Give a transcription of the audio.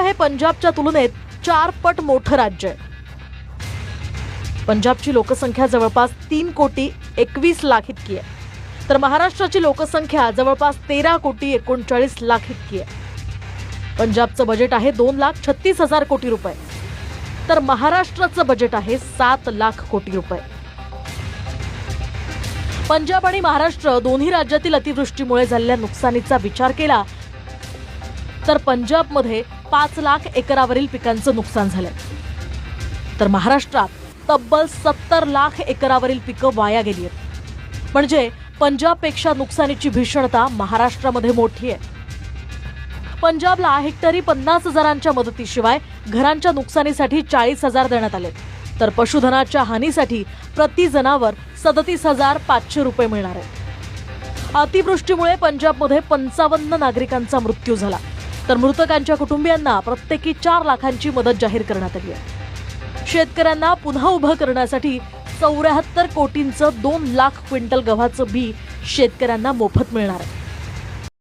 हे पंजाबच्या तुलनेत 4 पट मोठं राज्य आहे. पंजाबची लोकसंख्या जवळपास 3,21,00,000 इतकी आहे, तर महाराष्ट्राची लोकसंख्या जवळपास 13,39,00,000 इतकी आहे. पंजाबचं बजेट आहे 2,36,000 कोटी रुपये, तर महाराष्ट्राचं बजेट आहे 7,00,000 कोटी रुपये. पंजाब आणि महाराष्ट्र दोन्ही राज्यातील अतिवृष्टीमुळे झालेल्या नुकसानीचा विचार केला तर पंजाबमध्ये 5,00,000 एकरावरील पिकांचं नुकसान झालंय, तर महाराष्ट्रात तब्बल 70,00,000 एकरावरील पिकं वाया गेली आहेत. म्हणजे पंजाबपेक्षा नुकसानीची भीषणता महाराष्ट्रामध्ये मोठी आहे. पंजाबला हेक्टरी 50,000च्या मदतीशिवाय घरांच्या नुकसानीसाठी 40,000 देण्यात आले, तर पशुधनाच्या हानीसाठी प्रति जनावर 37,500 रुपये मिळणार आहेत. अतिवृष्टीमुळे पंजाबमध्ये 55 नागरिकांचा मृत्यू झाला, तर मृतकांच्या कुटुंबियांना प्रत्येकी 4 लाखांची मदत जाहीर करण्यात आली आहे. शेतकऱ्यांना पुन्हा उभं करण्यासाठी 74 कोटींचं 2 लाख क्विंटल गव्हाचं बी शेतकऱ्यांना मोफत मिळणार आहे.